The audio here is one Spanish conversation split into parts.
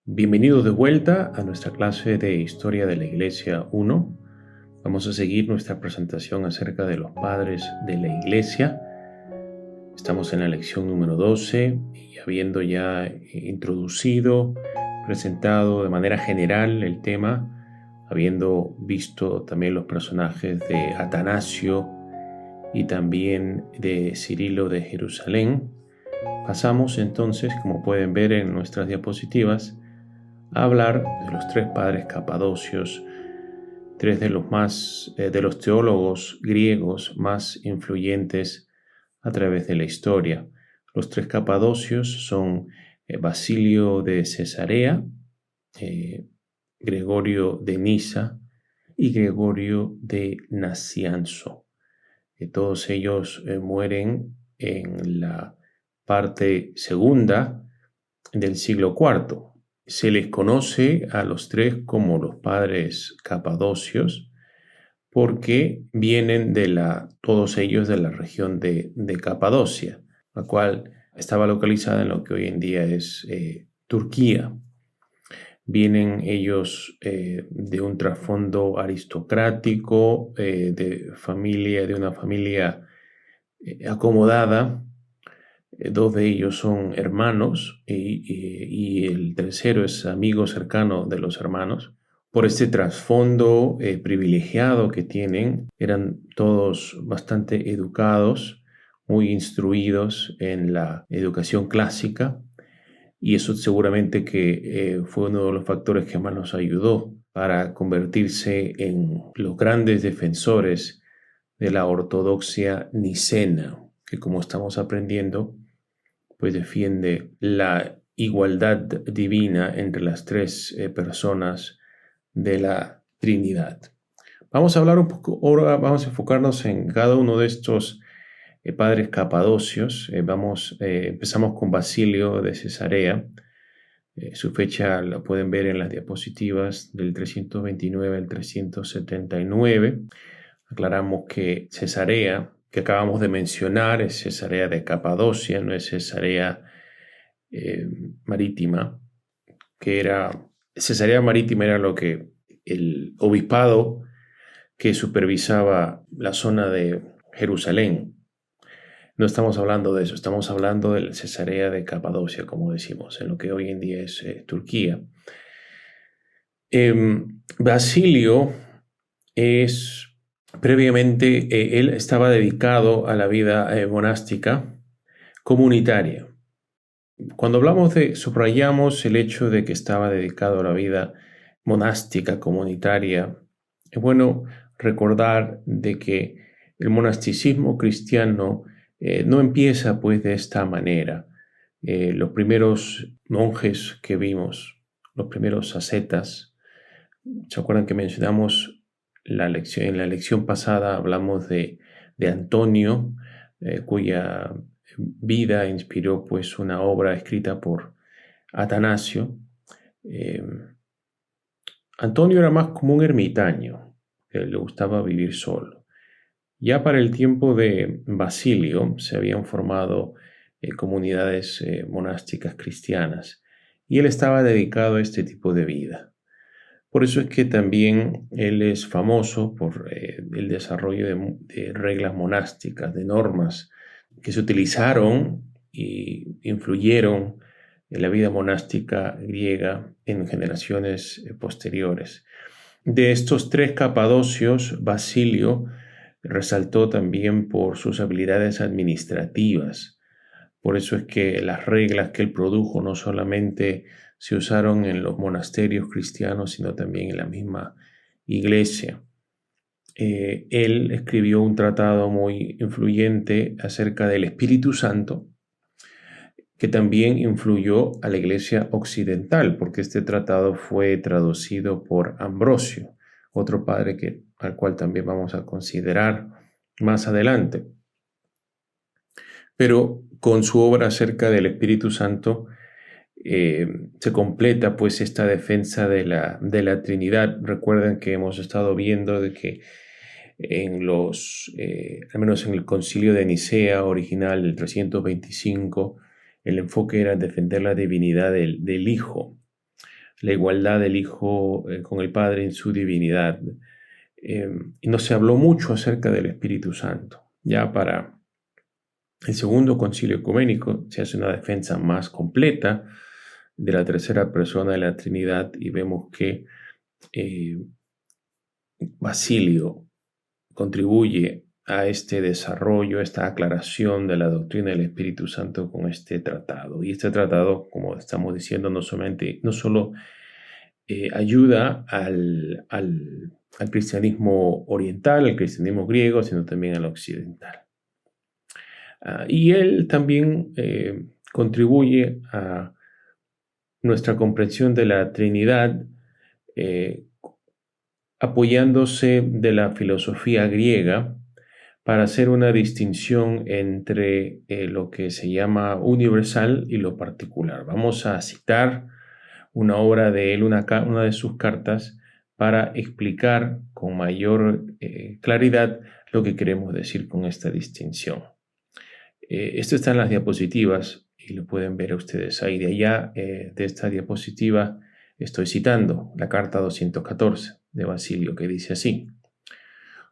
Bienvenidos de vuelta a nuestra clase de Historia de la Iglesia 1. Vamos a seguir nuestra presentación acerca de los padres de la Iglesia. Estamos en la lección número 12 y habiendo ya introducido, presentado de manera general el tema, habiendo visto también los personajes de Atanasio y también de Cirilo de Jerusalén, pasamos entonces, como pueden ver en nuestras diapositivas, a hablar de los tres padres capadocios, tres de los teólogos griegos más influyentes a través de la historia. Los tres capadocios son Basilio de Cesarea, Gregorio de Nisa y Gregorio de Nacianzo. Todos ellos mueren en la parte segunda del siglo IV. Se les conoce a los tres como los padres capadocios porque vienen todos ellos de la región de Capadocia, la cual estaba localizada en lo que hoy en día es Turquía. Vienen ellos de un trasfondo aristocrático, de una familia acomodada. Dos de ellos son hermanos y el tercero es amigo cercano de los hermanos. Por este trasfondo privilegiado que tienen, eran todos bastante educados, muy instruidos en la educación clásica, y eso seguramente que fue uno de los factores que más los ayudó para convertirse en los grandes defensores de la ortodoxia nicena, que como estamos aprendiendo, pues defiende la igualdad divina entre las tres personas de la Trinidad. Vamos a hablar un poco, ahora vamos a enfocarnos en cada uno de estos padres capadocios. Empezamos con Basilio de Cesarea. Su fecha la pueden ver en las diapositivas del 329 al 379. Aclaramos que Cesarea, que acabamos de mencionar, es Cesarea de Capadocia, no es Cesarea marítima, Cesarea marítima era el obispado que supervisaba la zona de Jerusalén. No estamos hablando de eso, estamos hablando de Cesarea de Capadocia, como decimos, en lo que hoy en día es Turquía. Basilio previamente, él estaba dedicado a la vida monástica comunitaria. Cuando subrayamos el hecho de que estaba dedicado a la vida monástica comunitaria, es bueno recordar de que el monasticismo cristiano no empieza pues de esta manera. Los primeros monjes que vimos, los primeros ascetas, ¿se acuerdan que mencionamos en la lección pasada hablamos de Antonio, cuya vida inspiró pues una obra escrita por Atanasio? Antonio era más como un ermitaño, le gustaba vivir solo. Ya para el tiempo de Basilio se habían formado comunidades monásticas cristianas y él estaba dedicado a este tipo de vida. Por eso es que también él es famoso por el desarrollo de reglas monásticas, de normas que se utilizaron y influyeron en la vida monástica griega en generaciones posteriores. De estos tres capadocios, Basilio resaltó también por sus habilidades administrativas. Por eso es que las reglas que él produjo no solamente se usaron en los monasterios cristianos, sino también en la misma iglesia. Él escribió un tratado muy influyente acerca del Espíritu Santo, que también influyó a la iglesia occidental, porque este tratado fue traducido por Ambrosio, otro padre al cual también vamos a considerar más adelante. Pero con su obra acerca del Espíritu Santo, se completa pues esta defensa de la Trinidad. Recuerden que hemos estado viendo de que al menos en el Concilio de Nicea original del 325, el enfoque era defender la divinidad del Hijo, la igualdad del Hijo con el Padre en su divinidad. Y no se habló mucho acerca del Espíritu Santo. Ya para el segundo concilio ecuménico se hace una defensa más completa de la tercera persona de la Trinidad y vemos que Basilio contribuye a este desarrollo, esta aclaración de la doctrina del Espíritu Santo con este tratado. Y este tratado, como estamos diciendo, no solo ayuda al cristianismo oriental, al cristianismo griego, sino también al occidental. Y él también contribuye a nuestra comprensión de la Trinidad, apoyándose de la filosofía griega para hacer una distinción entre lo que se llama universal y lo particular. Vamos a citar una obra de él, una de sus cartas, para explicar con mayor claridad lo que queremos decir con esta distinción. Esto está en las diapositivas y lo pueden ver ustedes ahí. De allá, de esta diapositiva, estoy citando la carta 214 de Basilio, que dice así: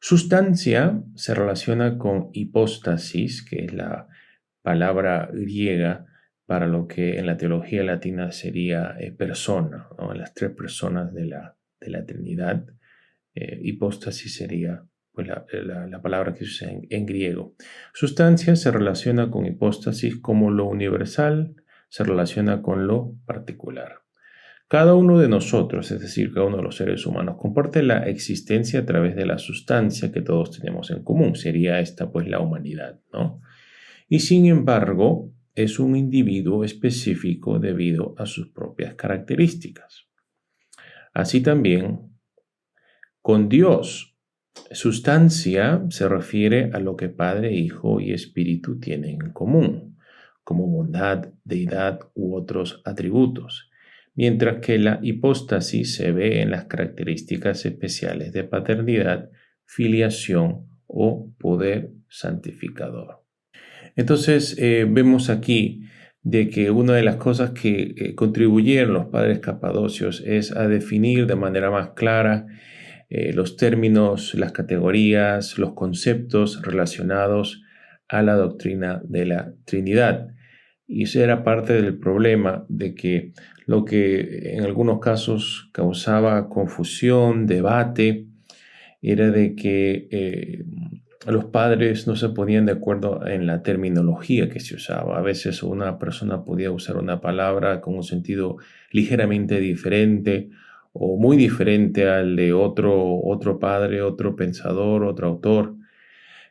sustancia se relaciona con hipóstasis, que es la palabra griega para lo que en la teología latina sería persona, ¿no? Las tres personas de la Trinidad. Hipóstasis sería pues, la palabra que se usa en griego. Sustancia se relaciona con hipóstasis como lo universal se relaciona con lo particular. Cada uno de nosotros, es decir, cada uno de los seres humanos, comparte la existencia a través de la sustancia que todos tenemos en común. Sería esta, pues, la humanidad, ¿no? Y sin embargo, es un individuo específico debido a sus propias características. Así también, con Dios, sustancia se refiere a lo que Padre, Hijo y Espíritu tienen en común, como bondad, deidad u otros atributos, mientras que la hipóstasis se ve en las características especiales de paternidad, filiación o poder santificador. Entonces, vemos aquí de que una de las cosas que contribuyeron los padres capadocios es a definir de manera más clara los términos, las categorías, los conceptos relacionados a la doctrina de la Trinidad. Y ese era parte del problema de que lo que en algunos casos causaba confusión, debate, era de que los padres no se ponían de acuerdo en la terminología que se usaba. A veces una persona podía usar una palabra con un sentido ligeramente diferente o muy diferente al de otro padre, otro pensador, otro autor.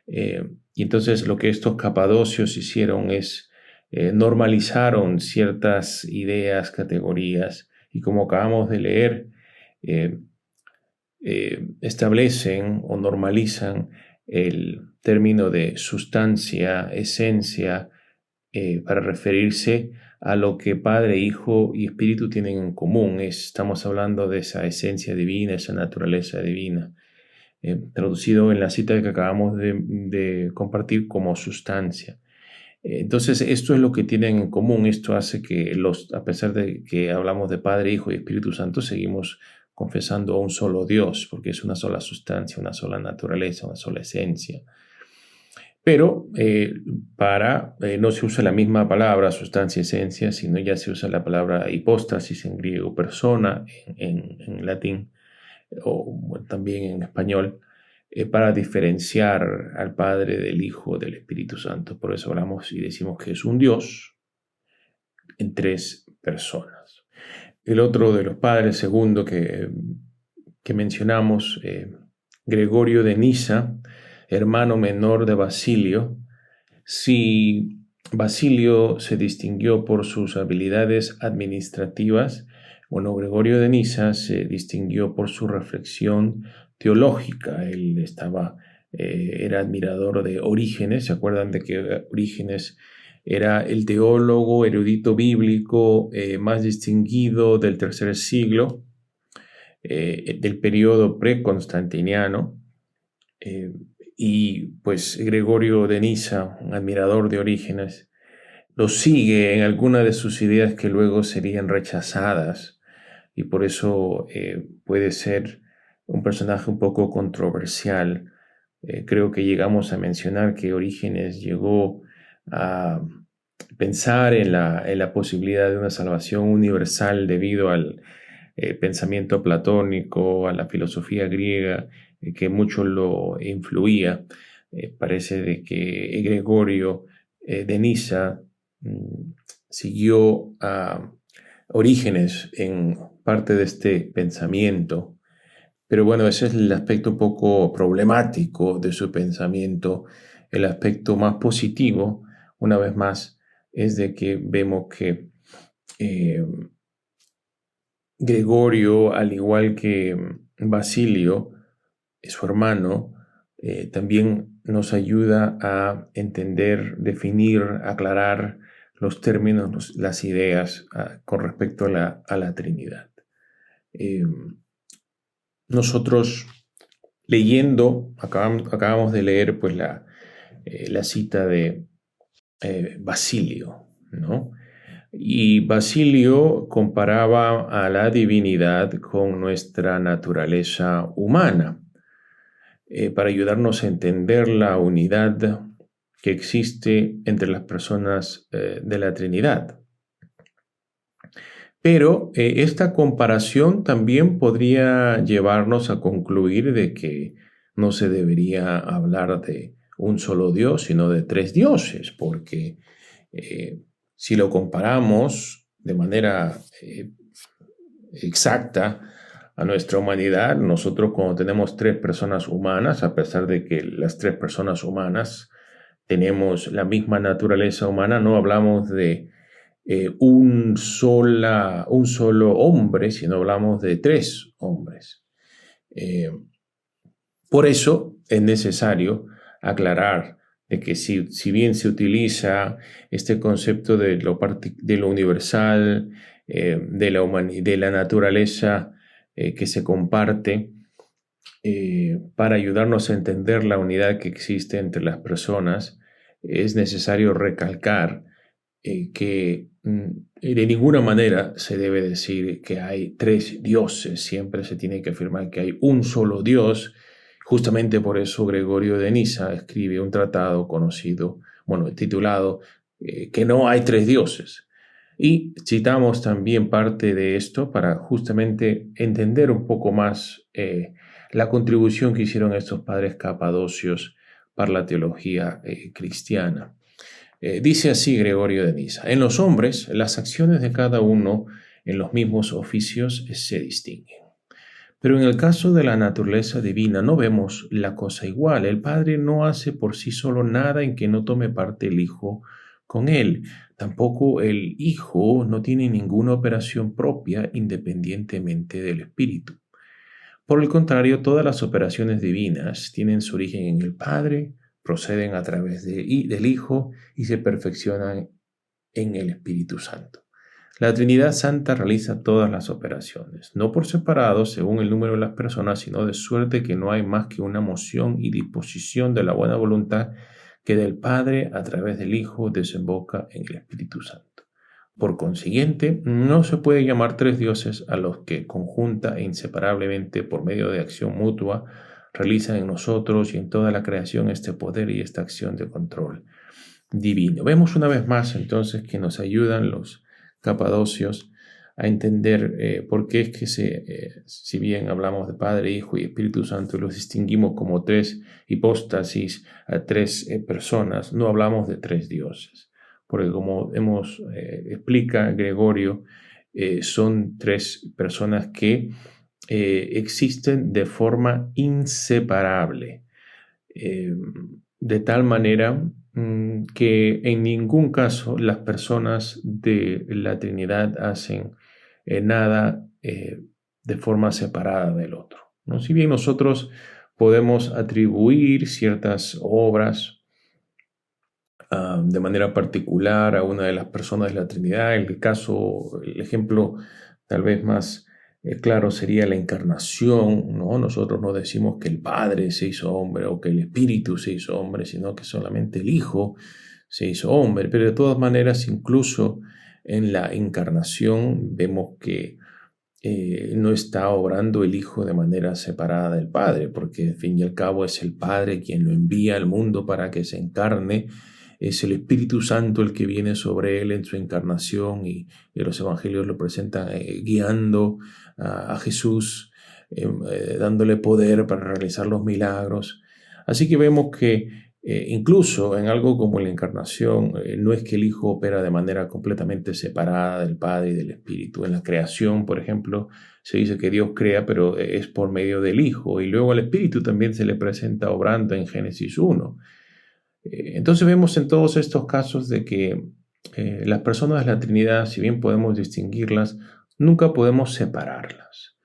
Y entonces lo que estos capadocios hicieron es normalizaron ciertas ideas, categorías, y como acabamos de leer, establecen o normalizan el término de sustancia, esencia, para referirse a lo que Padre, Hijo y Espíritu tienen en común. Estamos hablando de esa esencia divina, esa naturaleza divina, traducido en la cita que acabamos de compartir como sustancia. Entonces, esto es lo que tienen en común. Esto hace que a pesar de que hablamos de Padre, Hijo y Espíritu Santo, seguimos confesando a un solo Dios, porque es una sola sustancia, una sola naturaleza, una sola esencia. Pero no se usa la misma palabra, sustancia, esencia, sino ya se usa la palabra hipóstasis en griego, persona en latín, o también en español, para diferenciar al Padre, del Hijo, del Espíritu Santo. Por eso hablamos y decimos que es un Dios en tres personas. El otro de los padres, segundo que mencionamos, Gregorio de Nisa, hermano menor de Basilio. Si Basilio se distinguió por sus habilidades administrativas, bueno, Gregorio de Nisa se distinguió por su reflexión teológica. Él era admirador de Orígenes. ¿Se acuerdan de que Orígenes era el teólogo erudito bíblico más distinguido del tercer siglo, del periodo preconstantiniano. Y pues Gregorio de Nisa, un admirador de Orígenes, lo sigue en algunas de sus ideas que luego serían rechazadas, y por eso puede ser un personaje un poco controversial. Creo que llegamos a mencionar que Orígenes llegó a pensar en la posibilidad de una salvación universal debido al pensamiento platónico, a la filosofía griega, que mucho lo influía. Parece de que Gregorio de Nisa siguió a Orígenes en parte de este pensamiento, pero bueno, ese es el aspecto un poco problemático de su pensamiento. El aspecto más positivo, una vez más, es de que vemos que eh, Gregorio, al igual que Basilio, su hermano, también nos ayuda a entender, definir, aclarar los términos, las ideas con respecto a la Trinidad. Nosotros leyendo, acabamos de leer pues la cita de Basilio, ¿no? Y Basilio comparaba a la divinidad con nuestra naturaleza humana, para ayudarnos a entender la unidad que existe entre las personas de la Trinidad. Pero esta comparación también podría llevarnos a concluir de que no se debería hablar de un solo Dios, sino de tres dioses, porque si lo comparamos de manera exacta a nuestra humanidad, nosotros cuando tenemos tres personas humanas, a pesar de que las tres personas humanas tenemos la misma naturaleza humana, no hablamos de un solo hombre, sino hablamos de tres hombres. Por eso es necesario aclarar de que si bien se utiliza este concepto de lo universal, de la naturaleza que se comparte, para ayudarnos a entender la unidad que existe entre las personas, es necesario recalcar que de ninguna manera se debe decir que hay tres dioses, siempre se tiene que afirmar que hay un solo Dios. Justamente por eso Gregorio de Nisa escribe un tratado conocido, bueno, titulado Que no hay tres dioses. Y citamos también parte de esto para justamente entender un poco más la contribución que hicieron estos padres capadocios para la teología cristiana. Dice así Gregorio de Nisa: en los hombres, las acciones de cada uno en los mismos oficios se distinguen. Pero en el caso de la naturaleza divina no vemos la cosa igual. El Padre no hace por sí solo nada en que no tome parte el Hijo con él. Tampoco el Hijo no tiene ninguna operación propia independientemente del Espíritu. Por el contrario, todas las operaciones divinas tienen su origen en el Padre, proceden a través del Hijo y se perfeccionan en el Espíritu Santo. La Trinidad Santa realiza todas las operaciones, no por separado según el número de las personas, sino de suerte que no hay más que una moción y disposición de la buena voluntad que del Padre a través del Hijo desemboca en el Espíritu Santo. Por consiguiente, no se puede llamar tres dioses a los que conjunta e inseparablemente por medio de acción mutua realizan en nosotros y en toda la creación este poder y esta acción de control divino. Vemos una vez más entonces que nos ayudan los capadocios a entender por qué es que si bien hablamos de Padre, Hijo y Espíritu Santo, los distinguimos como tres hipóstasis, a tres personas, no hablamos de tres dioses. Porque como explica Gregorio, son tres personas que existen de forma inseparable, de tal manera que en ningún caso las personas de la Trinidad hacen nada de forma separada del otro, ¿no? Si bien nosotros podemos atribuir ciertas obras de manera particular a una de las personas de la Trinidad. El ejemplo tal vez más claro sería la encarnación, ¿no? Nosotros no decimos que el Padre se hizo hombre o que el Espíritu se hizo hombre, sino que solamente el Hijo se hizo hombre. Pero de todas maneras, incluso en la encarnación vemos que no está obrando el Hijo de manera separada del Padre, porque al fin y al cabo es el Padre quien lo envía al mundo para que se encarne, es el Espíritu Santo el que viene sobre él en su encarnación y los evangelios lo presentan guiando a Jesús, dándole poder para realizar los milagros. Así que vemos que incluso en algo como la encarnación, no es que el Hijo opera de manera completamente separada del Padre y del Espíritu. En la creación, por ejemplo, se dice que Dios crea, pero es por medio del Hijo. Y luego al Espíritu también se le presenta obrando en Génesis 1. Entonces vemos en todos estos casos de que las personas de la Trinidad, si bien podemos distinguirlas, nunca podemos separarlas.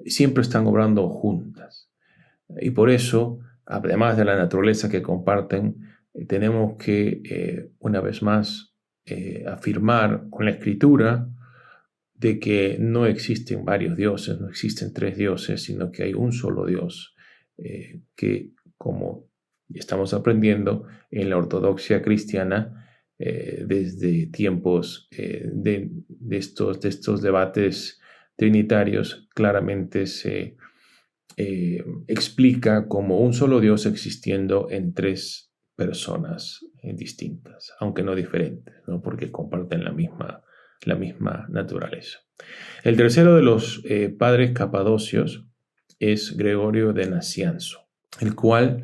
Siempre están obrando juntas. Y por eso, además de la naturaleza que comparten, tenemos que, una vez más, afirmar con la Escritura de que no existen varios dioses, no existen tres dioses, sino que hay un solo Dios, que, como estamos aprendiendo en la ortodoxia cristiana, desde tiempos de estos debates trinitarios, claramente se explica como un solo Dios existiendo en tres personas distintas, aunque no diferentes, ¿no? Porque comparten la misma naturaleza. El tercero de los padres capadocios es Gregorio de Nacianzo, el cual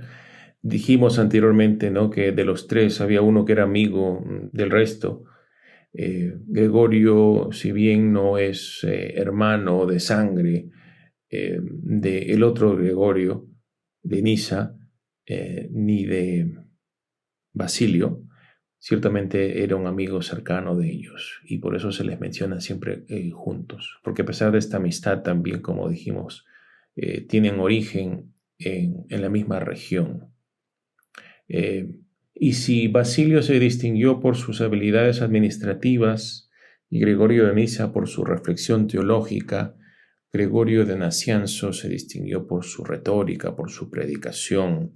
dijimos anteriormente, ¿no?, que de los tres había uno que era amigo del resto. Gregorio, si bien no es hermano de sangre del otro Gregorio de Nisa, ni de Basilio, ciertamente era un amigo cercano de ellos y por eso se les menciona siempre juntos, porque a pesar de esta amistad también, como dijimos, tienen origen en la misma región. Y si Basilio se distinguió por sus habilidades administrativas y Gregorio de Nisa por su reflexión teológica, Gregorio de Nacianzo se distinguió por su retórica, por su predicación.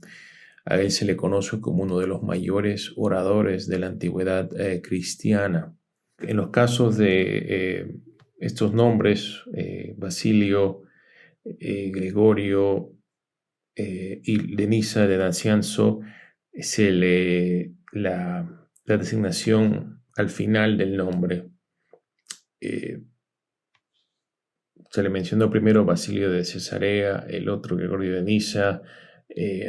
A él se le conoce como uno de los mayores oradores de la antigüedad cristiana. En los casos de estos nombres, Basilio, Gregorio y de Nisa de Nacianzo, la designación al final del nombre. Se le mencionó primero Basilio de Cesarea, el otro Gregorio de Nisa,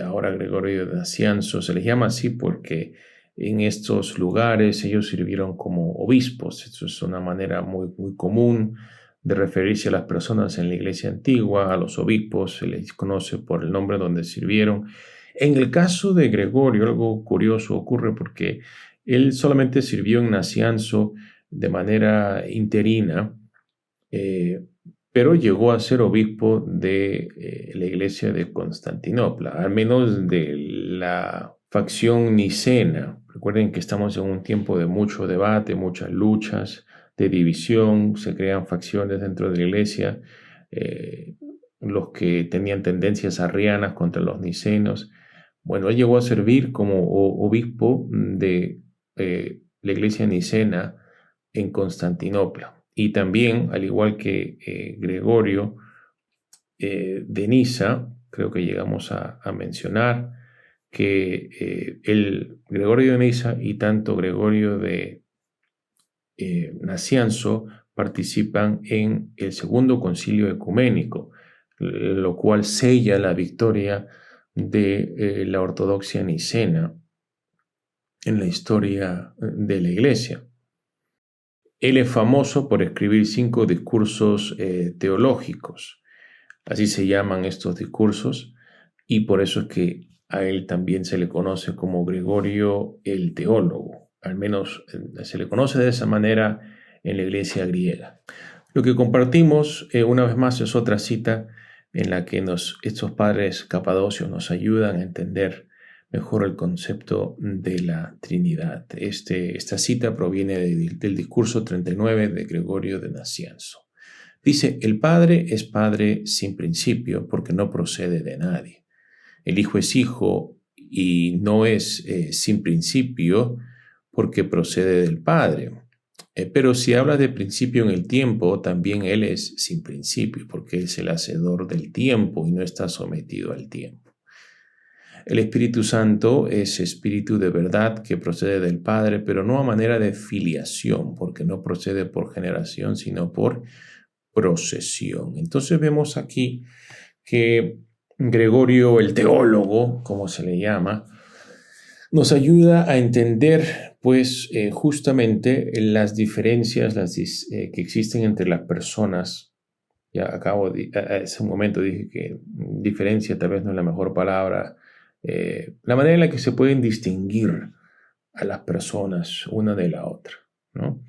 ahora Gregorio de Nacianzo. Se les llama así porque en estos lugares ellos sirvieron como obispos. Eso es una manera muy, muy común de referirse a las personas en la iglesia antigua. A los obispos se les conoce por el nombre donde sirvieron. En el caso de Gregorio, algo curioso ocurre porque él solamente sirvió en Nacianzo de manera interina, pero llegó a ser obispo de la iglesia de Constantinopla, al menos de la facción nicena. Recuerden que estamos en un tiempo de mucho debate, muchas luchas, de división, se crean facciones dentro de la iglesia, los que tenían tendencias arrianas contra los nicenos. Bueno, él llegó a servir como obispo de la iglesia nicena en Constantinopla. Y también, al igual que Gregorio de Nisa, creo que llegamos a mencionar que el Gregorio de Nisa y tanto Gregorio de Nacianzo participan en el segundo concilio ecuménico, lo cual sella la victoria de la ortodoxia nicena en la historia de la iglesia. Él es famoso por escribir 5 discursos teológicos, así se llaman estos discursos, y por eso es que a él también se le conoce como Gregorio el teólogo, al menos se le conoce de esa manera en la iglesia griega. Lo que compartimos una vez más es otra cita en la que estos padres capadocios nos ayudan a entender mejor el concepto de la Trinidad. Esta cita proviene del discurso 39 de Gregorio de Nacianzo. Dice, el Padre es Padre sin principio porque no procede de nadie. El Hijo es Hijo y no es sin principio porque procede del Padre. Pero si habla de principio en el tiempo, también Él es sin principio porque es el hacedor del tiempo y no está sometido al tiempo. El Espíritu Santo es espíritu de verdad que procede del Padre, pero no a manera de filiación, porque no procede por generación, sino por procesión. Entonces vemos aquí que Gregorio, el teólogo, como se le llama, nos ayuda a entender, pues, justamente las diferencias que existen entre las personas. Ya a ese momento dije que diferencia tal vez no es la mejor palabra. La manera en la que se pueden distinguir a las personas una de la otra, ¿no?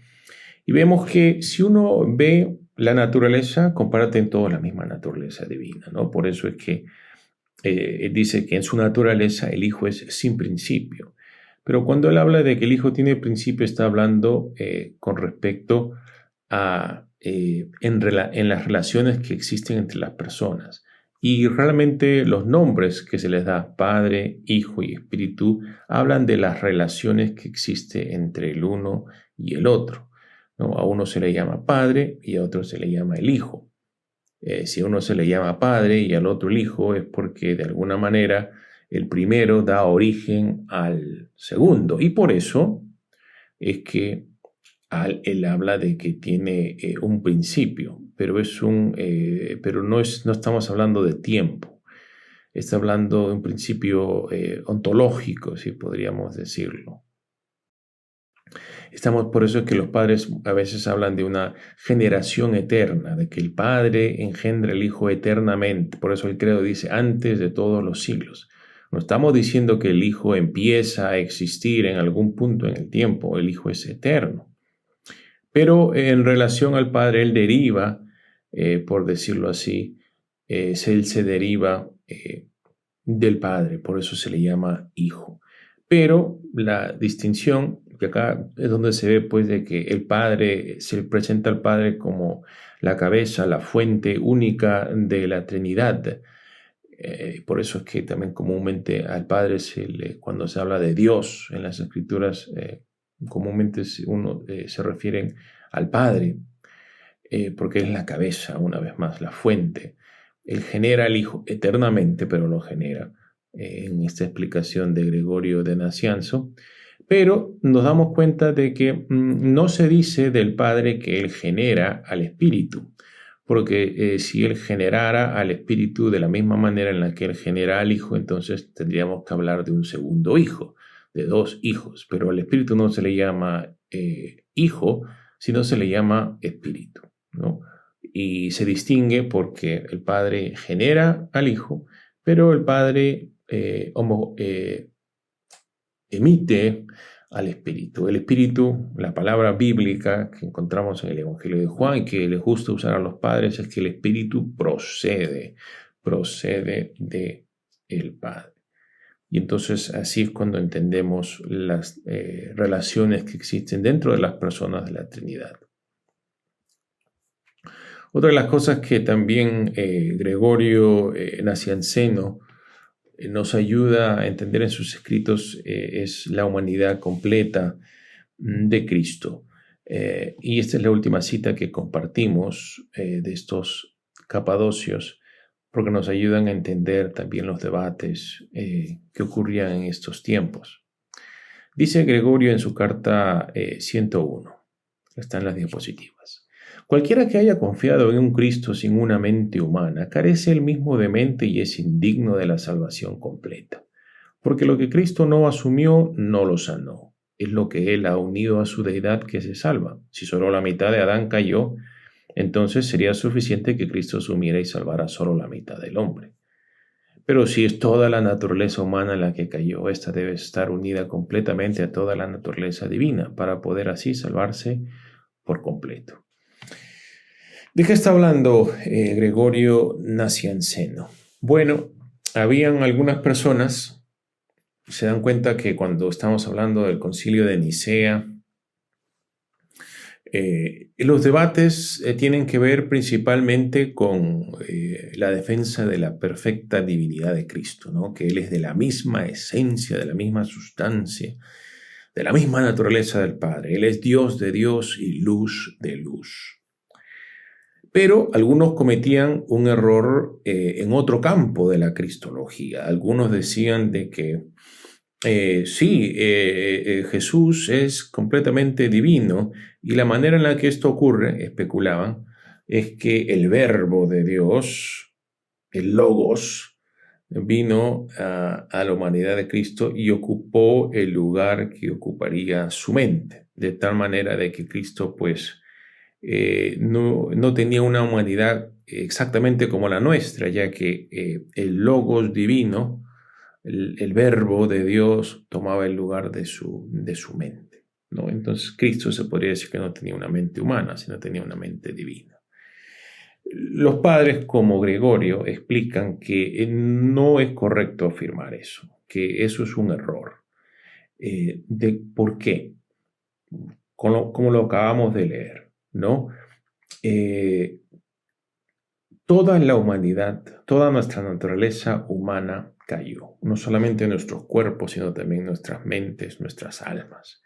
Y vemos que si uno ve la naturaleza, comparten todos la misma naturaleza divina, ¿no? Por eso es que dice que en su naturaleza el Hijo es sin principio. Pero cuando él habla de que el Hijo tiene principio, está hablando con respecto a en las relaciones que existen entre las personas. Y realmente los nombres que se les da, Padre, Hijo y Espíritu, hablan de las relaciones que existen entre el uno y el otro, ¿no? A uno se le llama Padre y a otro se le llama el Hijo. Si a uno se le llama Padre y al otro el Hijo, es porque de alguna manera el primero da origen al segundo. Y por eso es que él habla de que tiene un principio, pero, pero no estamos hablando de tiempo. Está hablando de un principio ontológico, si podríamos decirlo. Por eso es que los padres a veces hablan de una generación eterna, de que el Padre engendra al Hijo eternamente. Por eso el credo dice antes de todos los siglos. No estamos diciendo que el Hijo empieza a existir en algún punto en el tiempo, el Hijo es eterno. Pero en relación al Padre, él deriva, por decirlo así, él se deriva del Padre, por eso se le llama Hijo. Pero la distinción, que acá es donde se ve pues de que el Padre, se presenta al Padre como la cabeza, la fuente única de la Trinidad. Por eso es que también comúnmente al Padre cuando se habla de Dios en las Escrituras, comúnmente se refieren al Padre, porque es la cabeza, una vez más, la fuente. Él genera al Hijo eternamente, pero lo genera en esta explicación de Gregorio de Nacianzo. Pero nos damos cuenta de que no se dice del Padre que Él genera al Espíritu, porque si Él generara al Espíritu de la misma manera en la que Él genera al Hijo, entonces tendríamos que hablar de un segundo hijo, de dos hijos, pero al Espíritu no se le llama hijo, sino se le llama Espíritu, ¿no? Y se distingue porque el Padre genera al Hijo, pero el Padre emite al Espíritu. El Espíritu, la palabra bíblica que encontramos en el Evangelio de Juan y que les gusta usar a los padres, es que el Espíritu procede de el Padre. Y entonces así es cuando entendemos las relaciones que existen dentro de las personas de la Trinidad. Otra de las cosas que también Gregorio Nacianceno nos ayuda a entender en sus escritos es la humanidad completa de Cristo. Y esta es la última cita que compartimos de estos capadocios, porque nos ayudan a entender también los debates que ocurrían en estos tiempos. Dice Gregorio en su carta 101, está en las diapositivas. Cualquiera que haya confiado en un Cristo sin una mente humana carece él mismo de mente y es indigno de la salvación completa. Porque lo que Cristo no asumió, no lo sanó. Es lo que Él ha unido a su deidad que se salva. Si solo la mitad de Adán cayó, entonces sería suficiente que Cristo asumiera y salvara solo la mitad del hombre. Pero si es toda la naturaleza humana la que cayó, esta debe estar unida completamente a toda la naturaleza divina para poder así salvarse por completo. ¿De qué está hablando Gregorio Nacianceno? Bueno, habían algunas personas se dan cuenta que cuando estamos hablando del Concilio de Nicea, los debates tienen que ver principalmente con la defensa de la perfecta divinidad de Cristo, ¿no? Que Él es de la misma esencia, de la misma sustancia, de la misma naturaleza del Padre. Él es Dios de Dios y luz de luz. Pero algunos cometían un error en otro campo de la cristología. Algunos decían de que sí, Jesús es completamente divino y la manera en la que esto ocurre, especulaban, es que el verbo de Dios, el logos, vino a la humanidad de Cristo y ocupó el lugar que ocuparía su mente, de tal manera de que Cristo pues no tenía una humanidad exactamente como la nuestra, ya que el logos divino, el verbo de Dios tomaba el lugar de su mente, ¿no? Entonces Cristo se podría decir que no tenía una mente humana, sino tenía una mente divina. Los padres como Gregorio explican que no es correcto afirmar eso, que eso es un error. ¿Por qué? Como lo acabamos de leer, ¿no? Eh, Toda la humanidad, toda nuestra naturaleza humana cayó, no solamente nuestros cuerpos, sino también nuestras mentes, nuestras almas.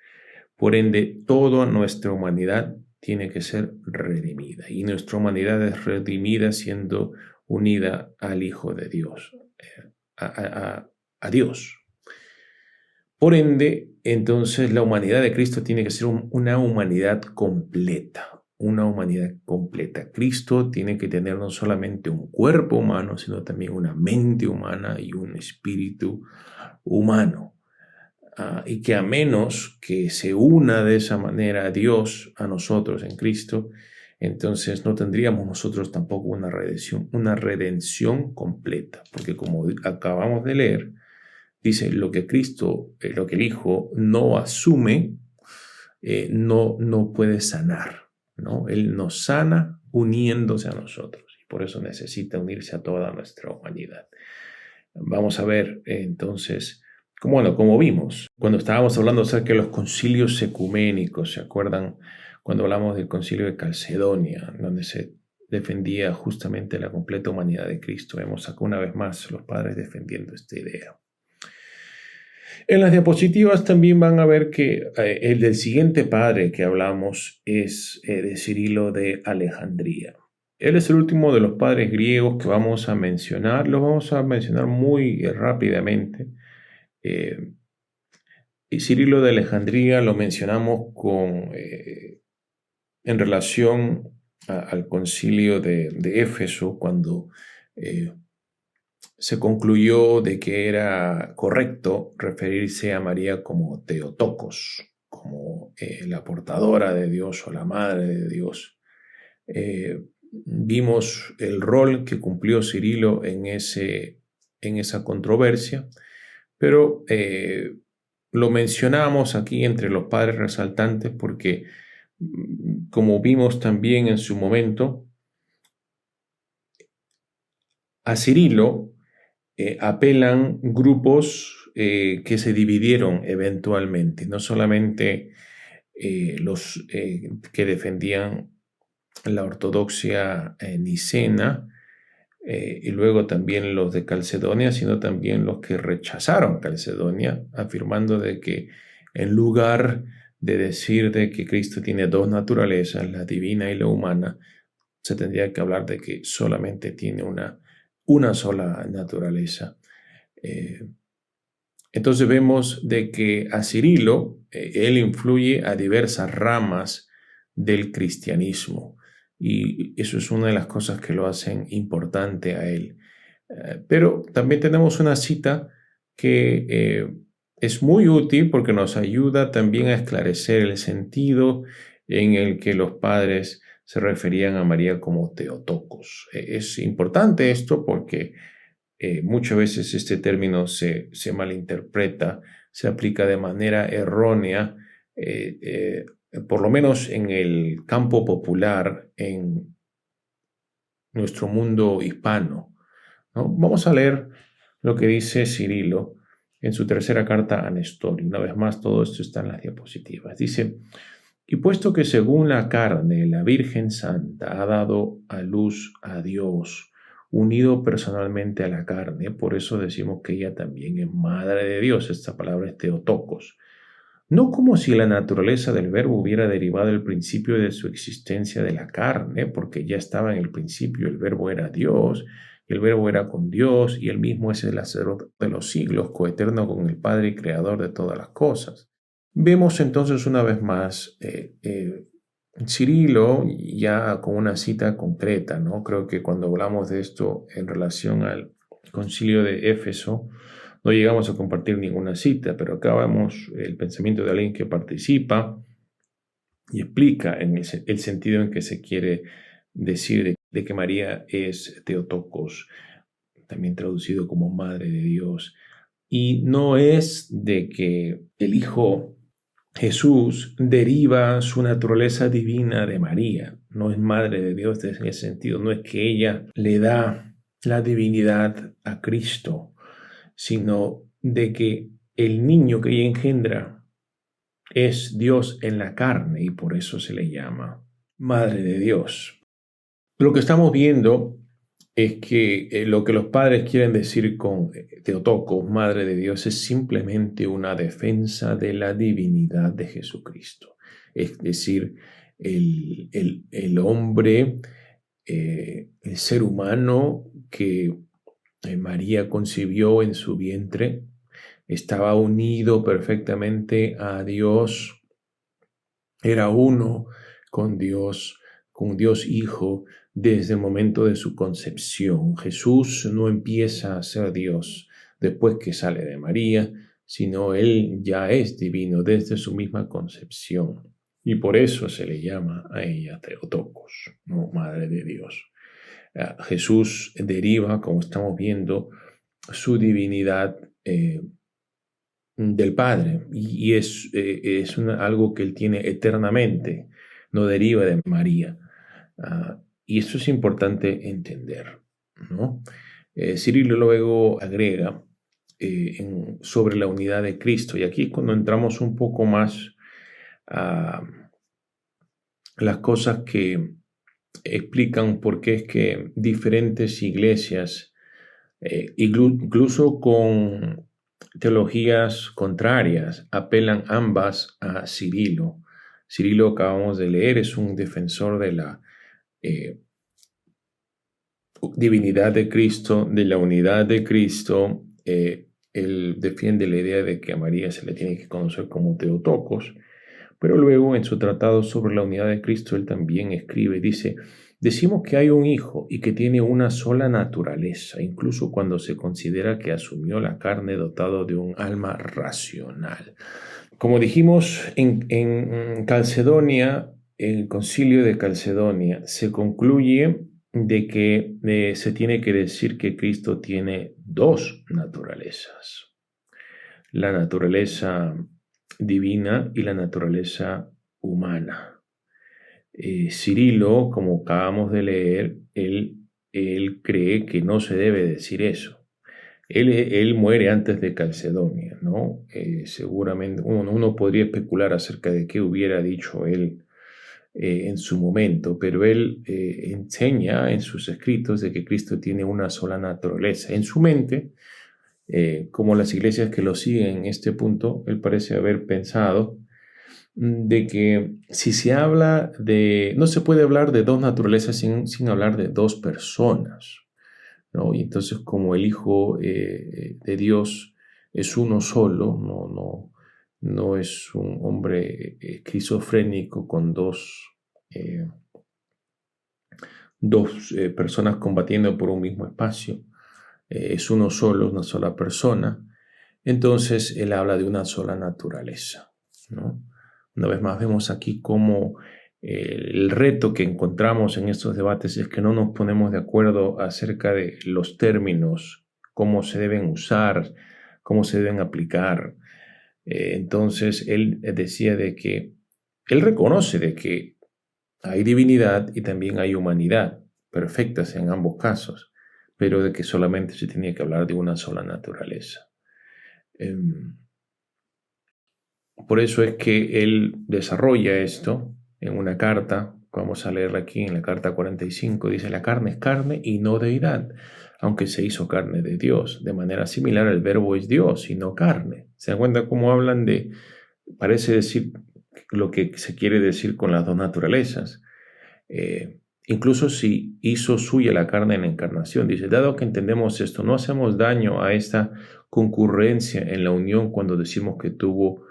Por ende, toda nuestra humanidad tiene que ser redimida y nuestra humanidad es redimida siendo unida al Hijo de Dios, a Dios. Por ende, entonces la humanidad de Cristo tiene que ser una humanidad completa. Una humanidad completa. Cristo tiene que tener no solamente un cuerpo humano, sino también una mente humana y un espíritu humano. Y que a menos que se una de esa manera a Dios, a nosotros en Cristo, entonces no tendríamos nosotros tampoco una redención completa. Porque como acabamos de leer, dice, lo que Cristo, lo que el Hijo no asume, no puede sanar, ¿no? Él nos sana uniéndose a nosotros y por eso necesita unirse a toda nuestra humanidad. Vamos a ver entonces, como vimos, cuando estábamos hablando acerca de los concilios ecuménicos, ¿se acuerdan? Cuando hablamos del concilio de Calcedonia, donde se defendía justamente la completa humanidad de Cristo. Vemos acá una vez más los padres defendiendo esta idea. En las diapositivas también van a ver que el del siguiente padre que hablamos es de Cirilo de Alejandría. Él es el último de los padres griegos que vamos a mencionar. Los vamos a mencionar muy rápidamente. Y Cirilo de Alejandría lo mencionamos en relación al concilio de Éfeso, cuando se concluyó de que era correcto referirse a María como Theotokos, como la portadora de Dios o la madre de Dios. Vimos el rol que cumplió Cirilo en esa controversia, pero lo mencionamos aquí entre los padres resaltantes porque, como vimos también en su momento, a Cirilo apelan grupos que se dividieron eventualmente, no solamente los que defendían la ortodoxia nicena y luego también los de Calcedonia, sino también los que rechazaron Calcedonia, afirmando de que en lugar de decir de que Cristo tiene dos naturalezas, la divina y la humana, se tendría que hablar de que solamente tiene una sola naturaleza. Entonces vemos de que a Cirilo, él influye a diversas ramas del cristianismo y eso es una de las cosas que lo hacen importante a él. Pero también tenemos una cita que es muy útil porque nos ayuda también a esclarecer el sentido en el que los padres se referían a María como Theotokos. Es importante esto porque muchas veces este término se malinterpreta, se aplica de manera errónea, por lo menos en el campo popular, en nuestro mundo hispano, ¿no? Vamos a leer lo que dice Cirilo en su tercera carta a Nestor. Y una vez más, todo esto está en las diapositivas. Dice, y puesto que según la carne la Virgen Santa ha dado a luz a Dios, unido personalmente a la carne, por eso decimos que ella también es madre de Dios. Esta palabra es Theotokos. No como si la naturaleza del verbo hubiera derivado el principio de su existencia de la carne, porque ya estaba en el principio, el verbo era Dios, el verbo era con Dios, y él mismo es el hacedor de los siglos, coeterno con el Padre y creador de todas las cosas. Vemos entonces una vez más Cirilo ya con una cita concreta, ¿no? Creo que cuando hablamos de esto en relación al concilio de Éfeso, no llegamos a compartir ninguna cita, pero acá vemos el pensamiento de alguien que participa y explica en el sentido en que se quiere decir de que María es Theotokos, también traducido como Madre de Dios. Y no es de que el Hijo Jesús deriva su naturaleza divina de María, no es Madre de Dios en ese sentido, no es que ella le da la divinidad a Cristo, sino de que el niño que ella engendra es Dios en la carne y por eso se le llama Madre de Dios. Lo que estamos viendo es que lo que los padres quieren decir con Theotokos, Madre de Dios, es simplemente una defensa de la divinidad de Jesucristo. Es decir, el hombre, el ser humano que María concibió en su vientre, estaba unido perfectamente a Dios, era uno con Dios Hijo desde el momento de su concepción. Jesús no empieza a ser Dios después que sale de María, sino Él ya es divino desde su misma concepción. Y por eso se le llama a ella Theotokos, ¿no? Madre de Dios. Jesús deriva, como estamos viendo, su divinidad del Padre y es algo que Él tiene eternamente, no deriva de María. Y eso es importante entender, ¿no? Cirilo luego agrega sobre la unidad de Cristo, y aquí es cuando entramos un poco más a las cosas que explican por qué es que diferentes iglesias, incluso con teologías contrarias, apelan ambas a Cirilo. Cirilo, acabamos de leer, es un defensor de la divinidad de Cristo, de la unidad de Cristo. Él defiende la idea de que a María se le tiene que conocer como Theotokos, pero luego en su tratado sobre la unidad de Cristo él también escribe, dice, decimos que hay un hijo y que tiene una sola naturaleza, incluso cuando se considera que asumió la carne dotado de un alma racional. Como dijimos en Calcedonia, el concilio de Calcedonia se concluye de que se tiene que decir que Cristo tiene dos naturalezas, la naturaleza divina y la naturaleza humana. Cirilo, como acabamos de leer, él cree que no se debe decir eso. Él muere antes de Calcedonia, ¿no? Seguramente uno podría especular acerca de qué hubiera dicho él en su momento, pero él enseña en sus escritos de que Cristo tiene una sola naturaleza. En su mente, como las iglesias que lo siguen en este punto, él parece haber pensado de que si se habla de, no se puede hablar de dos naturalezas sin hablar de dos personas, ¿no? Y entonces como el Hijo de Dios es uno solo, no es un hombre esquizofrénico con dos personas combatiendo por un mismo espacio, es uno solo, una sola persona, entonces él habla de una sola naturaleza, ¿no? Una vez más vemos aquí cómo el reto que encontramos en estos debates es que no nos ponemos de acuerdo acerca de los términos, cómo se deben usar, cómo se deben aplicar. Entonces él decía de que él reconoce de que hay divinidad y también hay humanidad, perfectas en ambos casos, pero de que solamente se tenía que hablar de una sola naturaleza. Por eso es que él desarrolla esto en una carta. Vamos a leerla aquí en la carta 45. Dice: la carne es carne y no deidad, aunque se hizo carne de Dios. De manera similar, el verbo es Dios y no carne. ¿Se dan cuenta cómo hablan de... Parece decir lo que se quiere decir con las dos naturalezas. Incluso si hizo suya la carne en la encarnación, dice: dado que entendemos esto, no hacemos daño a esta concurrencia en la unión cuando decimos que tuvo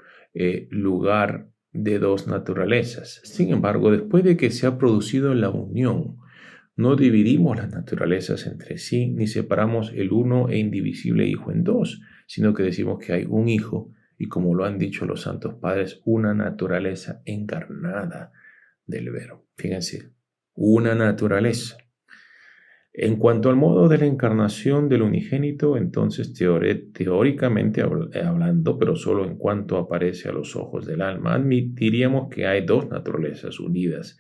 lugar de dos naturalezas. Sin embargo, después de que se ha producido la unión, no dividimos las naturalezas entre sí, ni separamos el uno e indivisible Hijo en dos, sino que decimos que hay un Hijo y, como lo han dicho los santos padres, una naturaleza encarnada del Verbo. Fíjense, una naturaleza. En cuanto al modo de la encarnación del unigénito, entonces teóricamente hablando, pero solo en cuanto aparece a los ojos del alma, admitiríamos que hay dos naturalezas unidas,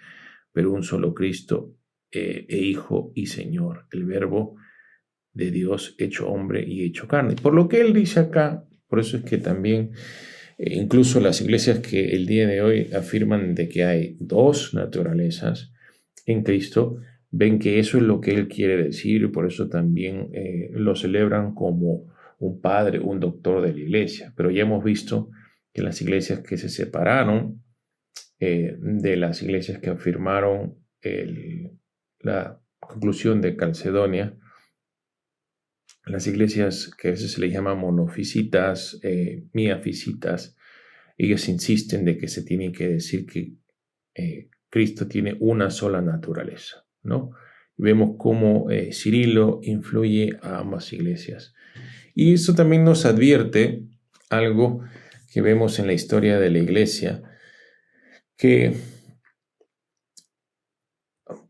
pero un solo Cristo, Hijo y Señor, el Verbo de Dios hecho hombre y hecho carne. Por lo que él dice acá, por eso es que también incluso las iglesias que el día de hoy afirman de que hay dos naturalezas en Cristo, ven que eso es lo que él quiere decir, y por eso también lo celebran como un padre, un doctor de la iglesia. Pero ya hemos visto que las iglesias que se separaron de las iglesias que afirmaron la conclusión de Calcedonia, las iglesias que a veces se les llama monofisitas, miafisitas, ellos insisten de que se tiene que decir que Cristo tiene una sola naturaleza, ¿no? Vemos cómo Cirilo influye a ambas iglesias. Y eso también nos advierte algo que vemos en la historia de la iglesia, que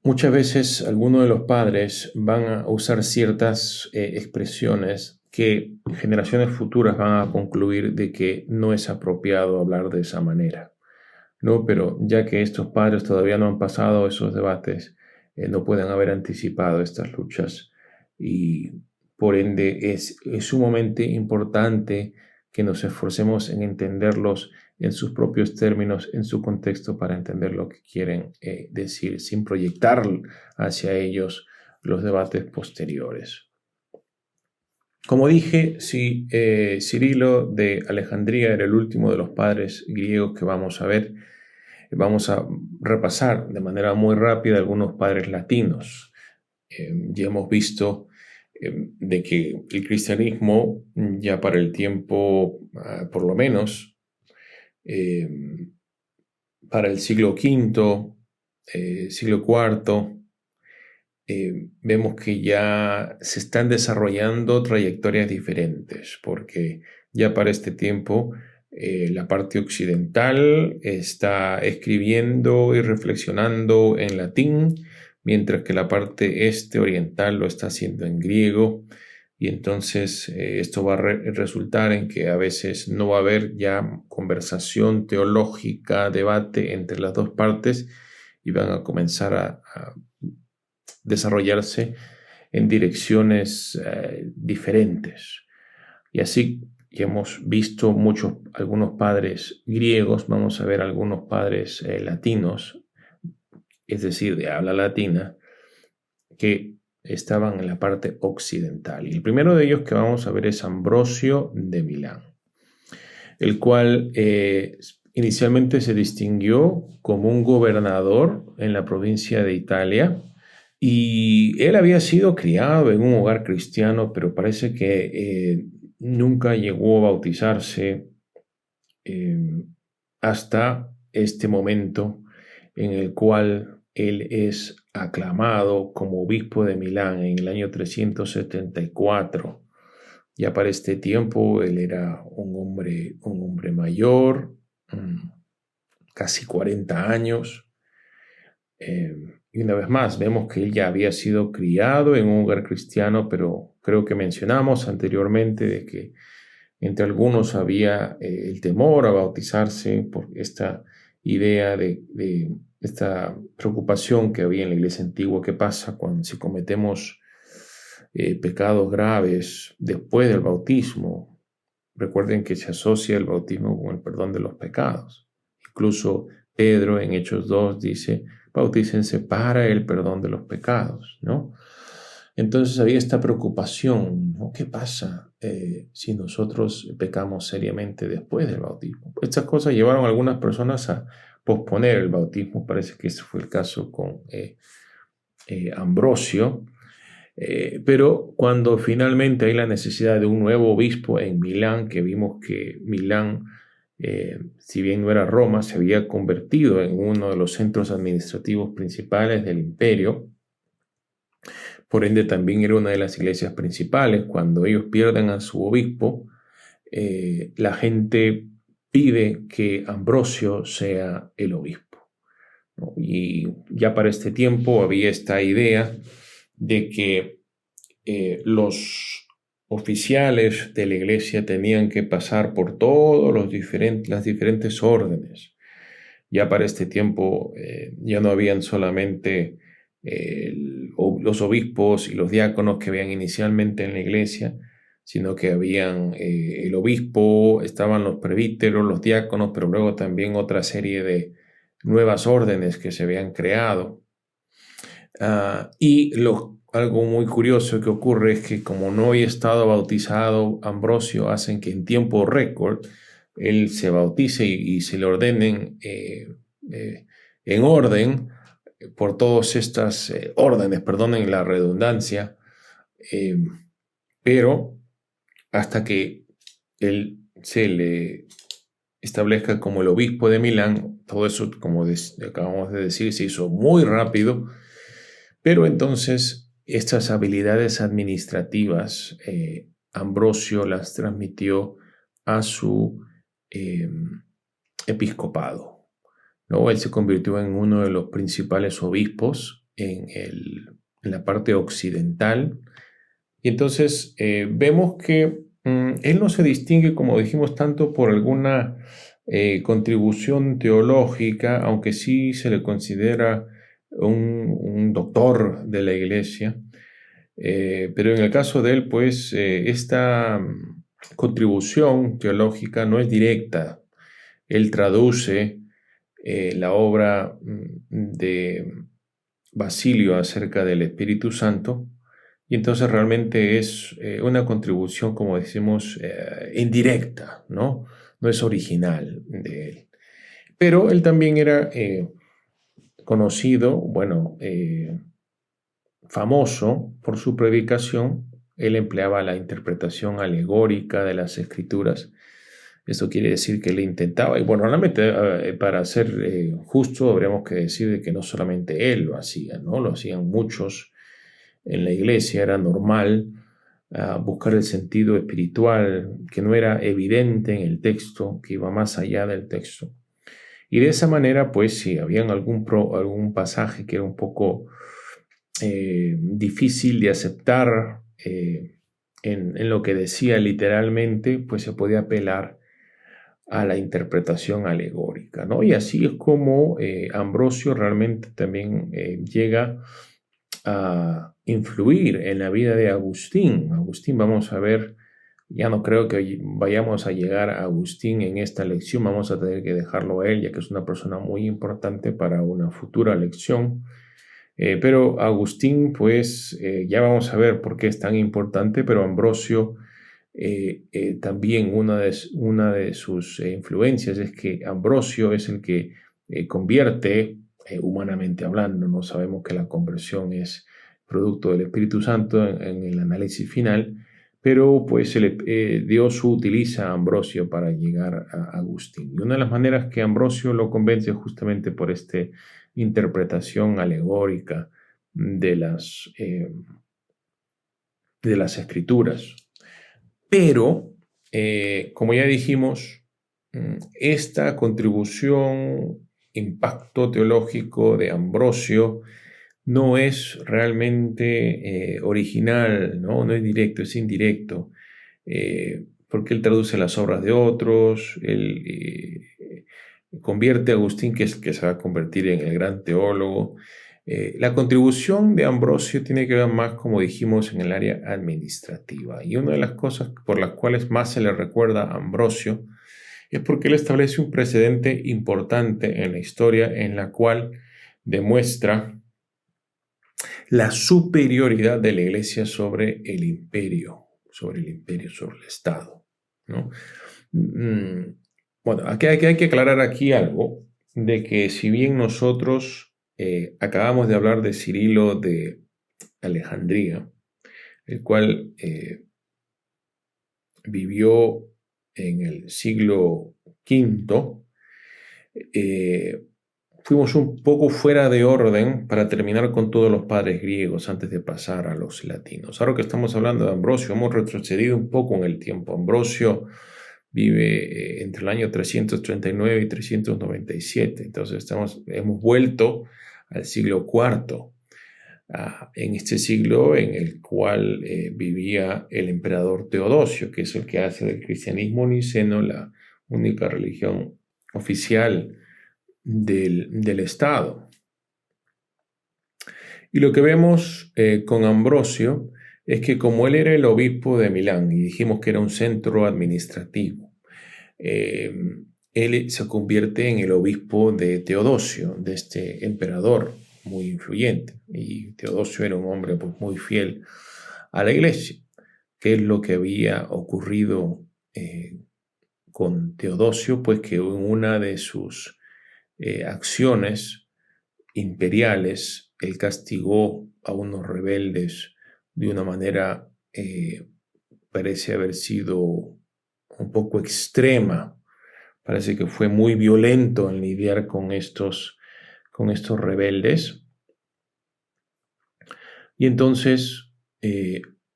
muchas veces algunos de los padres van a usar ciertas expresiones que generaciones futuras van a concluir de que no es apropiado hablar de esa manera, ¿no? Pero ya que estos padres todavía no han pasado esos debates, no pueden haber anticipado estas luchas, y por ende es sumamente importante que nos esforcemos en entenderlos en sus propios términos, en su contexto, para entender lo que quieren decir, sin proyectar hacia ellos los debates posteriores. Como dije, si Cirilo de Alejandría era el último de los padres griegos que vamos a ver, vamos a repasar de manera muy rápida algunos padres latinos. Ya hemos visto de que el cristianismo, ya para el tiempo, por lo menos, para el siglo V, siglo IV, vemos que ya se están desarrollando trayectorias diferentes, porque ya para este tiempo la parte occidental está escribiendo y reflexionando en latín, mientras que la parte oriental lo está haciendo en griego, y entonces esto va a resultar en que a veces no va a haber ya conversación teológica, debate entre las dos partes, y van a comenzar a desarrollarse en direcciones diferentes. Y así que hemos visto algunos padres griegos, vamos a ver algunos padres latinos, es decir, de habla latina, que estaban en la parte occidental. Y el primero de ellos que vamos a ver es Ambrosio de Milán, el cual inicialmente se distinguió como un gobernador en la provincia de Italia, y él había sido criado en un hogar cristiano, pero parece que nunca llegó a bautizarse hasta este momento en el cual él es aclamado como obispo de Milán en el año 374. Ya para este tiempo él era un hombre mayor, casi 40 años. Y una vez más, vemos que él ya había sido criado en un hogar cristiano, pero creo que mencionamos anteriormente de que entre algunos había el temor a bautizarse por esta idea de esta preocupación que había en la iglesia antigua. ¿Qué pasa si cometemos pecados graves después del bautismo? recuerden que se asocia el bautismo con el perdón de los pecados. Incluso Pedro en Hechos 2 dice, bautícense para el perdón de los pecados, ¿no? Entonces había esta preocupación, ¿no? ¿Qué pasa si nosotros pecamos seriamente después del bautismo? Estas cosas llevaron a algunas personas a posponer el bautismo. Parece que ese fue el caso con Ambrosio. Pero cuando finalmente hay la necesidad de un nuevo obispo en Milán, que vimos que Milán, si bien no era Roma, se había convertido en uno de los centros administrativos principales del imperio, por ende también era una de las iglesias principales. Cuando ellos pierden a su obispo, la gente pide que Ambrosio sea el obispo, ¿no? Y ya para este tiempo había esta idea de que los oficiales de la iglesia tenían que pasar por todos las diferentes órdenes. Ya para este tiempo ya no habían solamente los obispos y los diáconos que habían inicialmente en la iglesia, sino que habían el obispo, estaban los presbíteros, los diáconos, pero luego también otra serie de nuevas órdenes que se habían creado. Algo muy curioso que ocurre es que como no había estado bautizado Ambrosio, hacen que en tiempo récord él se bautice y se le ordenen en orden por todas estas órdenes, perdonen la redundancia, pero hasta que él se le establezca como el obispo de Milán, todo eso, como acabamos de decir, se hizo muy rápido, pero entonces estas habilidades administrativas Ambrosio las transmitió a su episcopado, ¿no? Él se convirtió en uno de los principales obispos en la parte occidental. Y entonces vemos que él no se distingue, como dijimos, tanto por alguna contribución teológica, aunque sí se le considera un doctor de la iglesia. Pero en el caso de él, pues, esta contribución teológica no es directa. Él traduce la obra de Basilio acerca del Espíritu Santo, y entonces realmente es una contribución, como decimos, indirecta, ¿no? No es original de él. Pero él también era conocido, bueno, famoso por su predicación. Él empleaba la interpretación alegórica de las Escrituras. Esto quiere decir que él intentaba, y bueno, realmente para ser justo, habríamos que decir de que no solamente él lo hacía, ¿no? Lo hacían muchos en la iglesia. Era normal buscar el sentido espiritual que no era evidente en el texto, que iba más allá del texto. Y de esa manera, pues, si habían algún pasaje que era un poco difícil de aceptar en lo que decía literalmente, pues se podía apelar a la interpretación alegórica, ¿no? Y así es como Ambrosio realmente también llega a influir en la vida de Agustín. Agustín, vamos a ver, ya no creo que vayamos a llegar a Agustín en esta lección, vamos a tener que dejarlo a él, ya que es una persona muy importante para una futura lección. Pero Agustín, pues ya vamos a ver por qué es tan importante, pero Ambrosio también una de sus influencias es que Ambrosio es el que convierte, humanamente hablando, no sabemos que la conversión es producto del Espíritu Santo en el análisis final, pero pues Dios utiliza a Ambrosio para llegar a Agustín. Y una de las maneras que Ambrosio lo convence es justamente por esta interpretación alegórica de las Escrituras. Pero, como ya dijimos, esta contribución, impacto teológico de Ambrosio no es realmente original, ¿no? No es directo, es indirecto, porque él traduce las obras de otros, él convierte a Agustín, que se va a convertir en el gran teólogo, La contribución de Ambrosio tiene que ver más, como dijimos, en el área administrativa. Y una de las cosas por las cuales más se le recuerda a Ambrosio es porque él establece un precedente importante en la historia en la cual demuestra la superioridad de la Iglesia sobre el imperio, sobre el Estado, ¿no? Bueno, aquí hay que aclarar aquí algo, de que si bien nosotros acabamos de hablar de Cirilo de Alejandría, el cual vivió en el siglo V, fuimos un poco fuera de orden para terminar con todos los padres griegos antes de pasar a los latinos. Ahora que estamos hablando de Ambrosio, hemos retrocedido un poco en el tiempo. Ambrosio vive entre el año 339 y 397, entonces hemos vuelto al siglo IV, en este siglo en el cual vivía el emperador Teodosio, que es el que hace del cristianismo niceno la única religión oficial del Estado. Y lo que vemos con Ambrosio es que como él era el obispo de Milán, y dijimos que era un centro administrativo, él se convierte en el obispo de Teodosio, de este emperador muy influyente. Y Teodosio era un hombre pues, muy fiel a la iglesia. ¿Qué es lo que había ocurrido con Teodosio? Pues que en una de sus acciones imperiales, él castigó a unos rebeldes de una manera, parece haber sido un poco extrema. Parece que fue muy violento en lidiar con estos rebeldes. Y entonces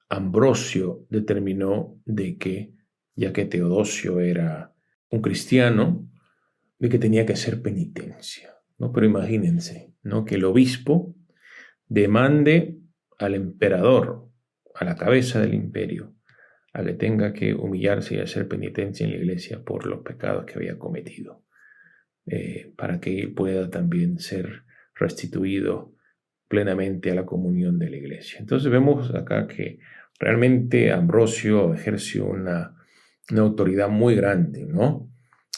Ambrosio determinó de que, ya que Teodosio era un cristiano, de que tenía que hacer penitencia, ¿no? Pero imagínense, ¿no? Que el obispo demande al emperador, a la cabeza del imperio, a que tenga que humillarse y hacer penitencia en la iglesia por los pecados que había cometido, para que él pueda también ser restituido plenamente a la comunión de la iglesia. Entonces vemos acá que realmente Ambrosio ejerció una autoridad muy grande, ¿no?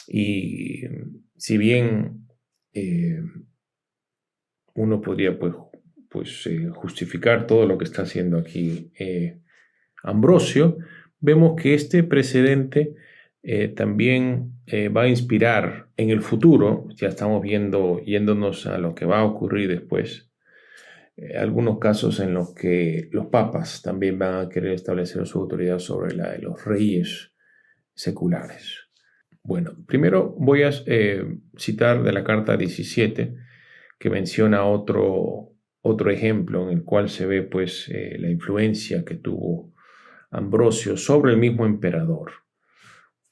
Y si bien uno podría justificar todo lo que está haciendo aquí Ambrosio, vemos que este precedente también va a inspirar en el futuro, ya estamos yéndonos a lo que va a ocurrir después, algunos casos en los que los papas también van a querer establecer su autoridad sobre la de los reyes seculares. Bueno, primero voy a citar de la carta 17, que menciona otro ejemplo en el cual se ve pues la influencia que tuvo Ambrosio sobre el mismo emperador.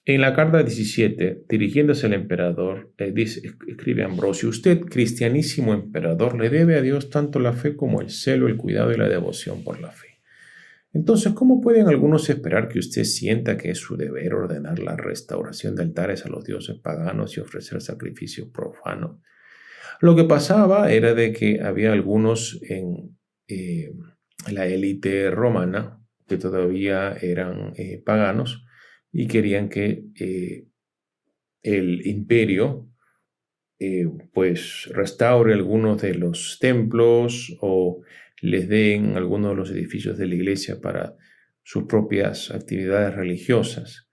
En la carta 17, dirigiéndose al emperador, escribe Ambrosio: usted, cristianísimo emperador, le debe a Dios tanto la fe como el celo, el cuidado y la devoción por la fe. Entonces, ¿cómo pueden algunos esperar que usted sienta que es su deber ordenar la restauración de altares a los dioses paganos y ofrecer sacrificios profanos? Lo que pasaba era de que había algunos en la élite romana que todavía eran paganos y querían que el imperio pues restaure algunos de los templos o les den algunos de los edificios de la iglesia para sus propias actividades religiosas.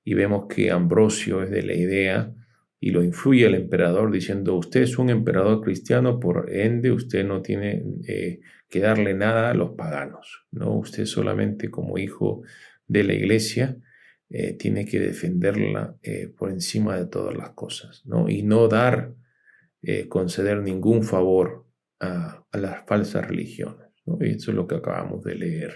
Y vemos que Ambrosio es de la idea y lo influye el emperador diciendo: usted es un emperador cristiano, por ende usted no tiene que darle nada a los paganos, ¿no? Usted solamente como hijo de la iglesia tiene que defenderla por encima de todas las cosas, ¿no? Y no conceder ningún favor a las falsas religiones, ¿no? Y eso es lo que acabamos de leer.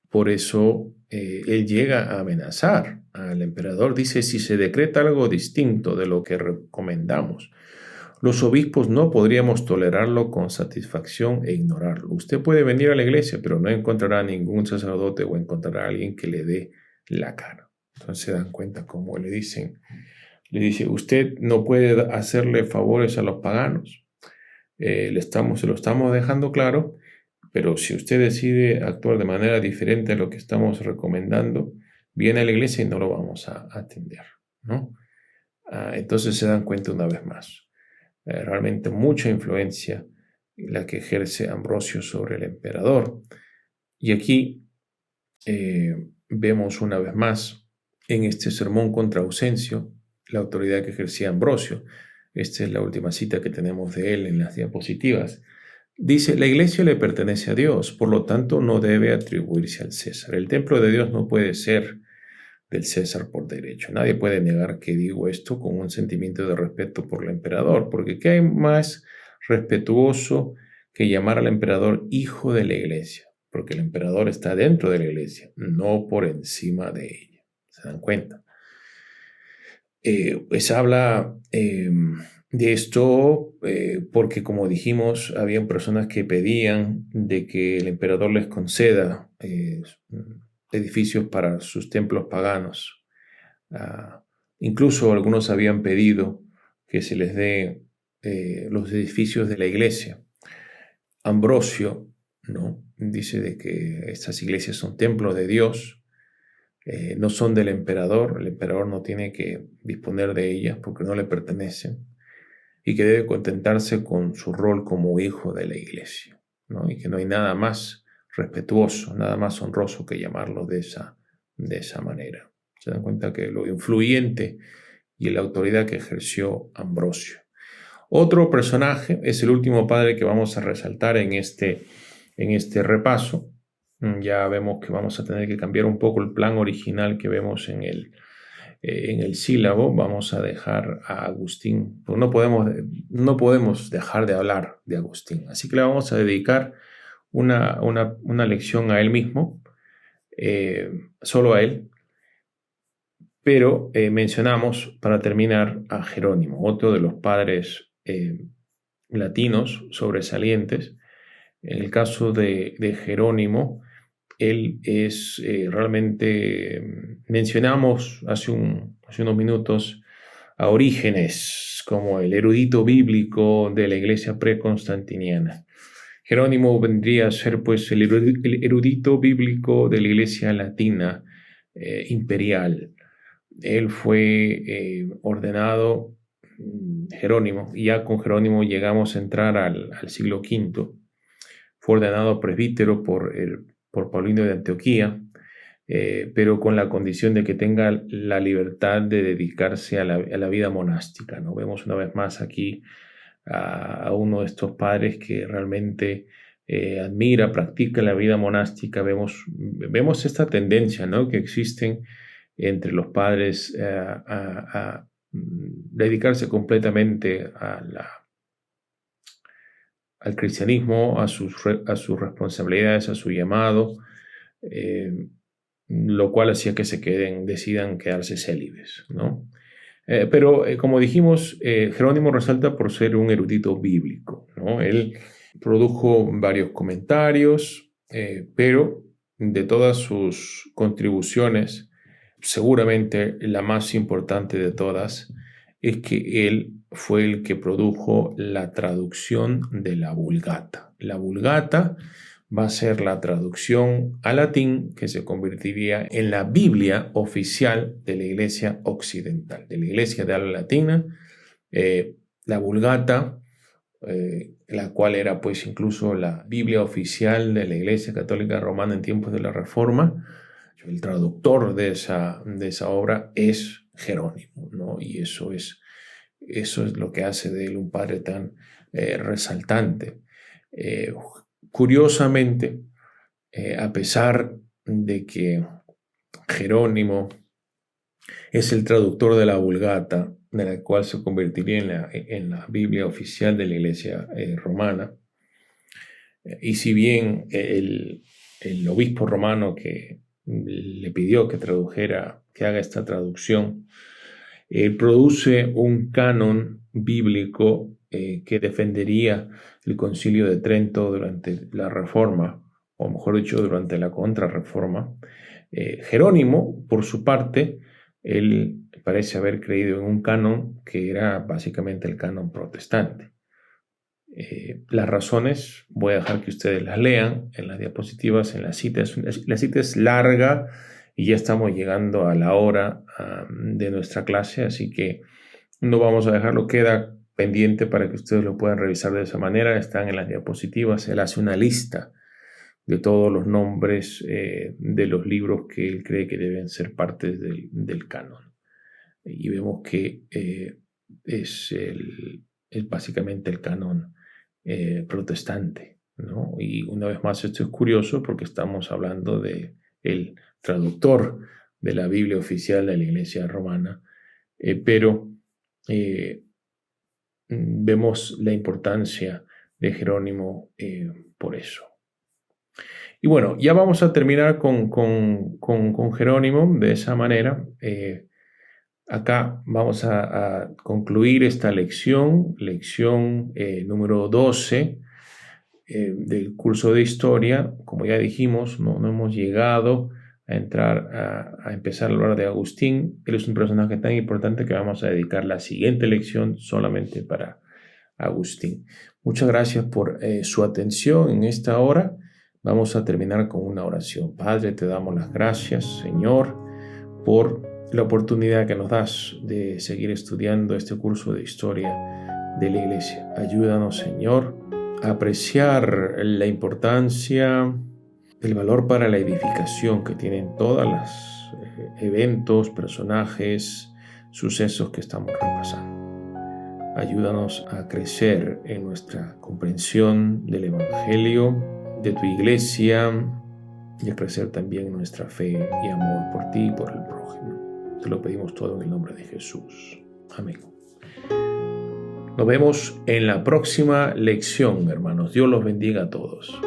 Por eso él llega a amenazar al emperador. Dice: si se decreta algo distinto de lo que recomendamos, los obispos no podríamos tolerarlo con satisfacción e ignorarlo. Usted puede venir a la iglesia, pero no encontrará ningún sacerdote o encontrará a alguien que le dé la cara. Entonces se dan cuenta cómo le dice: usted no puede hacerle favores a los paganos. se lo estamos dejando claro, pero si usted decide actuar de manera diferente a lo que estamos recomendando, viene a la iglesia y no lo vamos a atender, ¿no? Entonces se dan cuenta una vez más. Realmente mucha influencia la que ejerce Ambrosio sobre el emperador. Y aquí vemos una vez más en este sermón contra Ausencio la autoridad que ejercía Ambrosio. Esta es la última cita que tenemos de él en las diapositivas. Dice, la iglesia le pertenece a Dios, por lo tanto no debe atribuirse al César. El templo de Dios no puede ser del César por derecho. Nadie puede negar que digo esto con un sentimiento de respeto por el emperador, porque ¿qué hay más respetuoso que llamar al emperador hijo de la iglesia? Porque el emperador está dentro de la iglesia, no por encima de ella. ¿Se dan cuenta? Pues habla de esto porque, como dijimos, habían personas que pedían de que el emperador les conceda edificios para sus templos paganos. Incluso algunos habían pedido que se les dé los edificios de la iglesia. Ambrosio, ¿no?, dice de que estas iglesias son templos de Dios, no son del emperador. El emperador no tiene que disponer de ellas porque no le pertenecen, y que debe contentarse con su rol como hijo de la iglesia, ¿no? Y que no hay nada más respetuoso, nada más honroso que llamarlo de esa manera. Se dan cuenta que lo influyente y la autoridad que ejerció Ambrosio. Otro personaje es el último padre que vamos a resaltar en este repaso. Ya vemos que vamos a tener que cambiar un poco el plan original que vemos en el sílabo. Vamos a dejar a Agustín, porque no podemos dejar de hablar de Agustín. Así que le vamos a dedicar una lección a él mismo, solo a él. Pero mencionamos, para terminar, a Jerónimo, otro de los padres latinos sobresalientes. En el caso de Jerónimo, él es realmente, mencionamos hace unos minutos a Orígenes como el erudito bíblico de la iglesia preconstantiniana. Jerónimo vendría a ser pues el erudito bíblico de la iglesia latina imperial. Él fue ordenado Jerónimo, y ya con Jerónimo llegamos a entrar al siglo V. Fue ordenado presbítero por Paulino de Antioquía, pero con la condición de que tenga la libertad de dedicarse a la vida monástica, ¿no? Vemos una vez más aquí a uno de estos padres que realmente admira, practica la vida monástica. Vemos esta tendencia, ¿no?, que existen entre los padres a dedicarse completamente al cristianismo, a sus responsabilidades, a su llamado, lo cual hacía que decidan quedarse célibes, ¿no? Pero como dijimos, Jerónimo resalta por ser un erudito bíblico, ¿no? Él produjo varios comentarios, pero de todas sus contribuciones, seguramente la más importante de todas es que él fue el que produjo la traducción de la Vulgata. La Vulgata va a ser la traducción al latín que se convertiría en la Biblia oficial de la Iglesia occidental, de la Iglesia de habla latina. La Vulgata, la cual era pues incluso la Biblia oficial de la Iglesia Católica Romana en tiempos de la Reforma. El traductor de esa obra es Jerónimo, ¿no? Y eso es lo que hace de él un padre tan resaltante. Curiosamente, a pesar de que Jerónimo es el traductor de la Vulgata, de la cual se convertiría en la Biblia oficial de la Iglesia romana, y si bien el obispo romano que le pidió que haga esta traducción, produce un canon bíblico que defendería el Concilio de Trento durante la Reforma, o mejor dicho, durante la Contrarreforma. Jerónimo, por su parte, él parece haber creído en un canon que era básicamente el canon protestante. Las razones voy a dejar que ustedes las lean en las diapositivas, en la cita. La cita es larga y ya estamos llegando a la hora de nuestra clase, así que no vamos a dejarlo, queda pendiente para que ustedes lo puedan revisar de esa manera. Están en las diapositivas. Él hace una lista de todos los nombres de los libros que él cree que deben ser parte del canon. Y vemos que es básicamente el canon protestante, ¿no? Y una vez más esto es curioso porque estamos hablando de el traductor de la Biblia oficial de la Iglesia Romana, pero vemos la importancia de Jerónimo por eso. Y bueno, ya vamos a terminar con Jerónimo de esa manera. Acá vamos a concluir esta lección número 12 del curso de historia. Como ya dijimos, no hemos llegado a entrar a empezar a hablar de Agustín. Él es un personaje tan importante que vamos a dedicar la siguiente lección solamente para Agustín. Muchas gracias por su atención en esta hora. Vamos a terminar con una oración. Padre, te damos las gracias, Señor, por la oportunidad que nos das de seguir estudiando este curso de historia de la Iglesia. Ayúdanos, Señor, a apreciar la importancia, el valor para la edificación que tienen todos los eventos, personajes, sucesos que estamos repasando. Ayúdanos a crecer en nuestra comprensión del Evangelio, de tu Iglesia, y a crecer también en nuestra fe y amor por ti y por el prójimo. Te lo pedimos todo en el nombre de Jesús. Amén. Nos vemos en la próxima lección, hermanos. Dios los bendiga a todos.